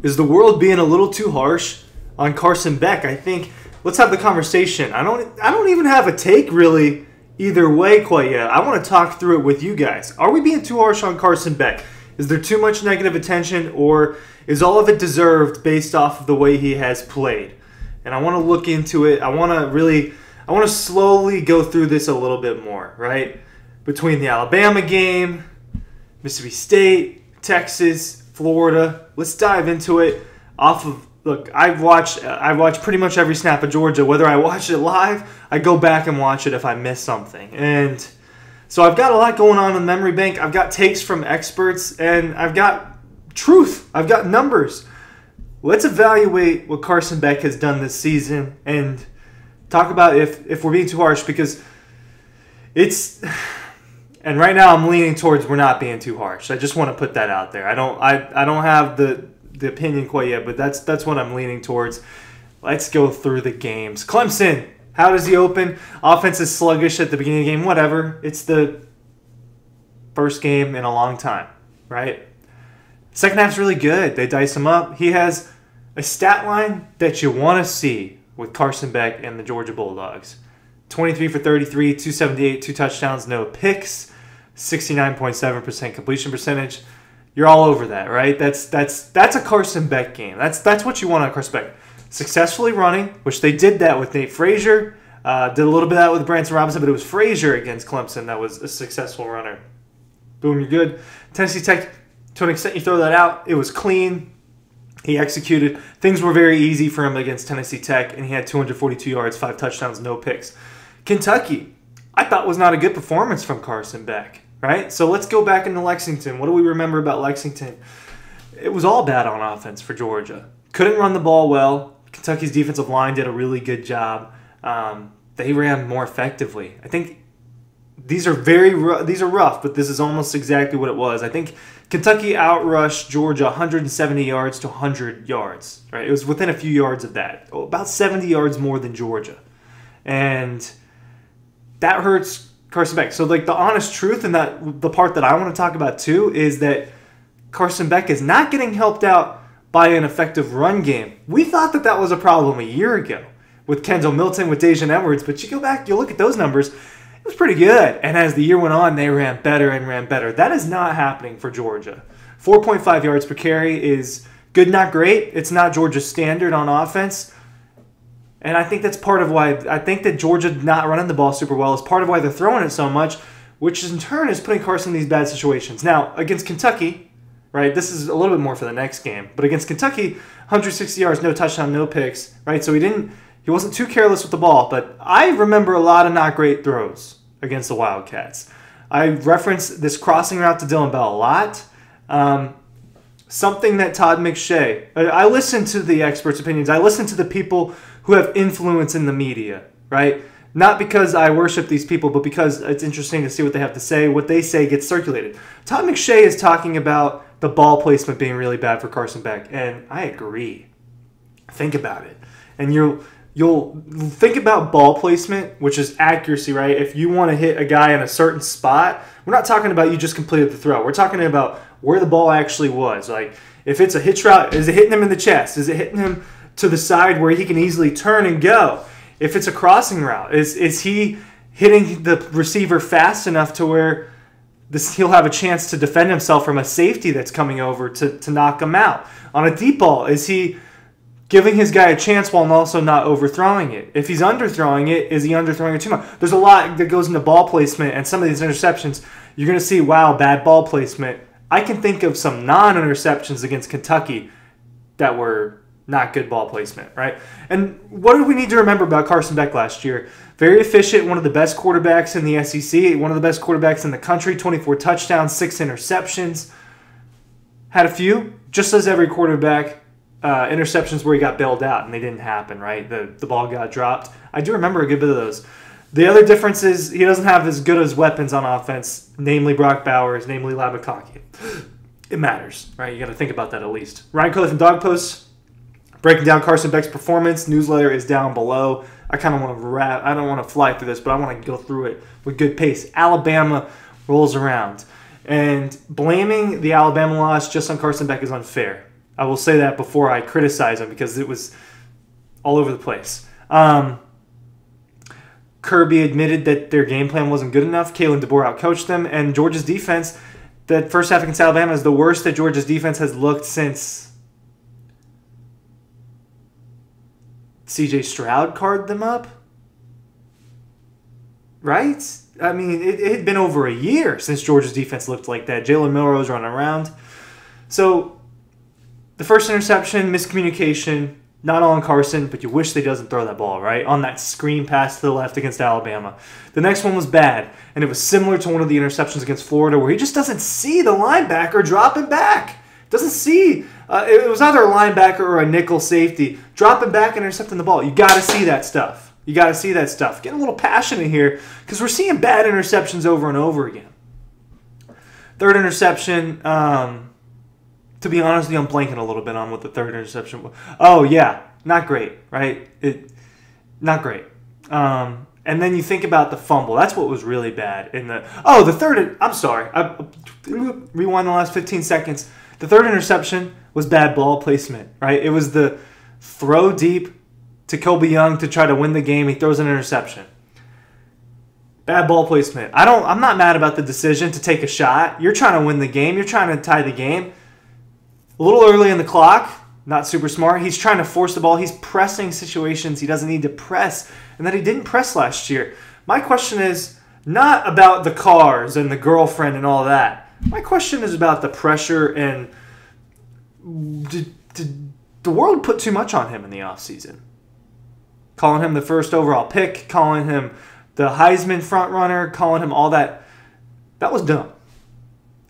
Is the world being a little too harsh on Carson Beck? I think let's have the conversation. I don't even have a take really either way quite yet. I want to talk through it with you guys. Are we being too harsh on Carson Beck? Is there too much negative attention, or is all of it deserved based off of the way he has played? And I want to look into it. I want to slowly go through this a little bit more, right? Between the Alabama game, Mississippi State, Texas, Florida. Let's dive into it. Look, I've watched pretty much every snap of Georgia. Whether I watch it live, I go back and watch it if I miss something. And so I've got a lot going on in the memory bank. I've got takes from experts, and I've got truth. I've got numbers. Let's evaluate what Carson Beck has done this season and talk about if we're being too harsh, because it's... And right now I'm leaning towards we're not being too harsh. I just want to put that out there. I don't have the opinion quite yet, but that's what I'm leaning towards. Let's go through the games. Clemson, how does he open? Offense is sluggish at the beginning of the game. Whatever. It's the first game in a long time, right? Second half's really good. They dice him up. He has a stat line that you want to see with Carson Beck and the Georgia Bulldogs. 23 for 33, 278, 2 touchdowns, no picks, 69.7% completion percentage. You're all over that, right? That's a Carson Beck game. That's what you want on Carson Beck. Successfully running, which they did that with Nate Frazier. Did a little bit of that with Branson Robinson, but it was Frazier against Clemson that was a successful runner. Boom, you're good. Tennessee Tech, to an extent you throw that out, it was clean. He executed. Things were very easy for him against Tennessee Tech, and he had 242 yards, 5 touchdowns, no picks. Kentucky, I thought was not a good performance from Carson Beck, right? So let's go back into Lexington. What do we remember about Lexington? It was all bad on offense for Georgia. Couldn't run the ball well. Kentucky's defensive line did a really good job. They ran more effectively. I think these are rough, but this is almost exactly what it was. I think Kentucky outrushed Georgia 170 yards to 100 yards. Right? It was within a few yards of that. About 70 yards more than Georgia. And that hurts Carson Beck. So, like, the honest truth, and the part that I want to talk about too, is that Carson Beck is not getting helped out by an effective run game. We thought that was a problem a year ago with Kendall Milton, with Daijun Edwards, but you go back, you look at those numbers, it was pretty good. And as the year went on, they ran better and ran better. That is not happening for Georgia. 4.5 yards per carry is good, not great. It's not Georgia's standard on offense. And I think that's part of why I think that Georgia not running the ball super well is part of why they're throwing it so much, which in turn is putting Carson in these bad situations. Now, against Kentucky, right, this is a little bit more for the next game, but against Kentucky, 160 yards, no touchdown, no picks, right? So he wasn't too careless with the ball, but I remember a lot of not great throws against the Wildcats. I reference this crossing route to Dylan Bell a lot. Something that Todd McShay, I listen to the experts' opinions. I listen to the people who have influence in the media, right? Not because I worship these people, but because it's interesting to see what they have to say. What they say gets circulated. Todd McShay is talking about the ball placement being really bad for Carson Beck, and I agree. Think about it. And you'll think about ball placement, which is accuracy, right? If you want to hit a guy in a certain spot, we're not talking about you just completed the throw. We're talking about where the ball actually was. Like, if it's a hitch route, is it hitting him in the chest? Is it hitting him to the side where he can easily turn and go? If it's a crossing route, is he hitting the receiver fast enough to where he'll have a chance to defend himself from a safety that's coming over to knock him out? On a deep ball, is he giving his guy a chance while also not overthrowing it? If he's underthrowing it, is he underthrowing it too much? There's a lot that goes into ball placement, and some of these interceptions, you're going to see, wow, bad ball placement. I can think of some non-interceptions against Kentucky that were not good ball placement, right? And what do we need to remember about Carson Beck last year? Very efficient, one of the best quarterbacks in the SEC, one of the best quarterbacks in the country, 24 touchdowns, 6 interceptions. Had a few, just as every quarterback, interceptions where he got bailed out and they didn't happen, right? The ball got dropped. I do remember a good bit of those. The other difference is he doesn't have as good as weapons on offense, namely Brock Bowers, namely Labakaki. It matters, right? You got to think about that at least. Ryan Curley from Dawg Post, breaking down Carson Beck's performance. Newsletter is down below. I kind of want to I don't want to fly through this, but I want to go through it with good pace. Alabama rolls around. And blaming the Alabama loss just on Carson Beck is unfair. I will say that before I criticize him because it was all over the place. Kirby admitted that their game plan wasn't good enough. Kalen DeBoer outcoached them. And Georgia's defense, that first half against Alabama, is the worst that Georgia's defense has looked since C.J. Stroud carved them up. Right? I mean, it had been over a year since Georgia's defense looked like that. Jalen Milroe's running around. So, the first interception, miscommunication, not all on Carson, but you wish they doesn't throw that ball, right? On that screen pass to the left against Alabama. The next one was bad, and it was similar to one of the interceptions against Florida where he just doesn't see the linebacker dropping back. Doesn't see. It was either a linebacker or a nickel safety dropping back and intercepting the ball. You got to see that stuff. You got to see that stuff. Getting a little passionate here because we're seeing bad interceptions over and over again. Third interception, to be honest with you, I'm blanking a little bit on what the third interception was. Oh, yeah. Not great, right? Not great. And then you think about the fumble. That's what was really bad. The third, I'm sorry. Rewind the last 15 seconds. The third interception was bad ball placement, right? It was the throw deep to Kobe Young to try to win the game. He throws an interception. Bad ball placement. I'm not mad about the decision to take a shot. You're trying to win the game. You're trying to tie the game. A little early in the clock. Not super smart. He's trying to force the ball. He's pressing situations he doesn't need to press, and that he didn't press last year. My question is not about the cars and the girlfriend and all that. My question is about the pressure and did the world put too much on him in the offseason? Calling him the first overall pick, calling him the Heisman frontrunner, calling him all that. That was dumb.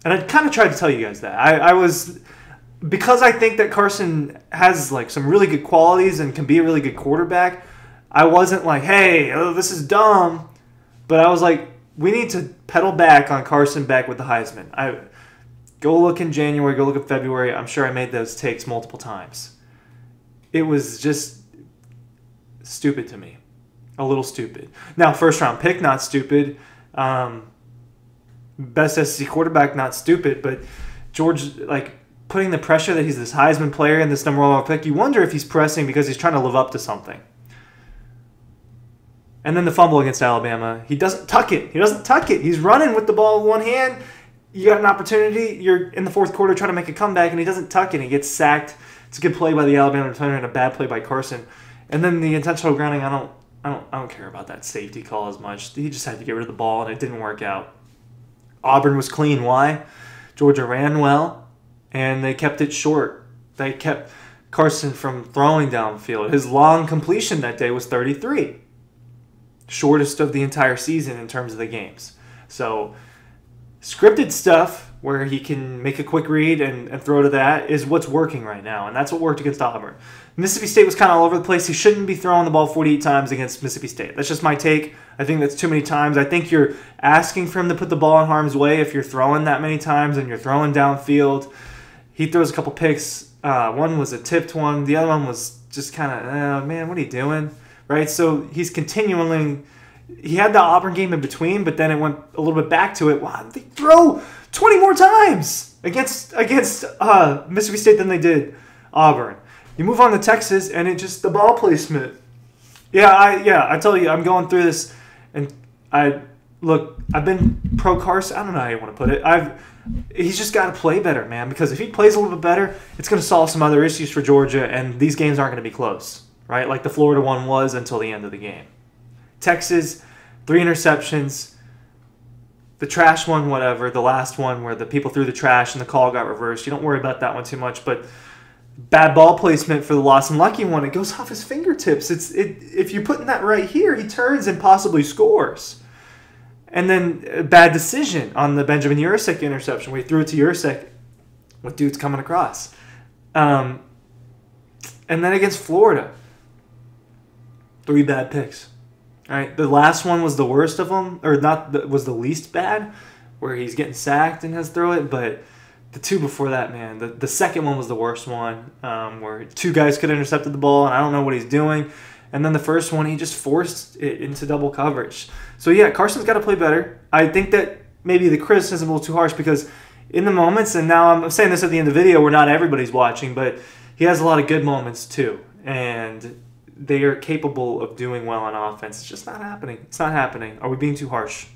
And I kind of tried to tell you guys that. I was... Because I think that Carson has like some really good qualities and can be a really good quarterback, I wasn't like, hey, this is dumb. But I was like, we need to pedal back on Carson Beck with the Heisman. Go look in January, go look in February. I'm sure I made those takes multiple times. It was just stupid to me. A little stupid. Now, first round pick, not stupid. Best SEC quarterback, not stupid. But George, like, putting the pressure that he's this Heisman player and this number one pick, you wonder if he's pressing because he's trying to live up to something. And then the fumble against Alabama, he doesn't tuck it. He's running with the ball in one hand. You got an opportunity. You're in the fourth quarter trying to make a comeback, and he doesn't tuck it. He gets sacked. It's a good play by the Alabama returner and a bad play by Carson. And then the intentional grounding, I don't care about that safety call as much. He just had to get rid of the ball, and it didn't work out. Auburn was clean. Why? Georgia ran well, and they kept it short. They kept Carson from throwing downfield. His long completion that day was 33. Shortest of the entire season in terms of the games. So scripted stuff where he can make a quick read and throw to that is what's working right now, and that's what worked against Auburn. Mississippi State was kind of all over the place. He shouldn't be throwing the ball 48 times against Mississippi State. That's just my take. I think that's too many times. I think you're asking for him to put the ball in harm's way if you're throwing that many times and you're throwing downfield. He throws a couple picks. One was a tipped one. The other one was just kind of, man, what are you doing? Right? So he's continually... He had the Auburn game in between, but then it went a little bit back to it. Wow, they throw 20 more times against Mississippi State than they did Auburn. You move on to Texas, and it just the ball placement. I tell you, I'm going through this, and I've been pro Carson. I don't know how you want to put it. He's just got to play better, man. Because if he plays a little bit better, it's going to solve some other issues for Georgia, and these games aren't going to be close, right? Like the Florida one was until the end of the game. Texas, 3 interceptions. The trash one, whatever. The last one where the people threw the trash and the call got reversed. You don't worry about that one too much, but bad ball placement for the Lawson Lucky one. It goes off his fingertips. If you're putting that right here, he turns and possibly scores. And then a bad decision on the Benjamin Urasek interception. We threw it to Urasek with dudes coming across. And then against Florida, 3 bad picks. All right, the last one was the worst of them, or was the least bad, where he's getting sacked and has to throw it. But the 2 before that, man, the second one was the worst one, where 2 guys could have intercepted the ball, and I don't know what he's doing. And then the first one, he just forced it into double coverage. So, yeah, Carson's got to play better. I think that maybe the criticism is a little too harsh because in the moments, and now I'm saying this at the end of the video where not everybody's watching, but he has a lot of good moments too. And they are capable of doing well on offense. It's just not happening. It's not happening. Are we being too harsh?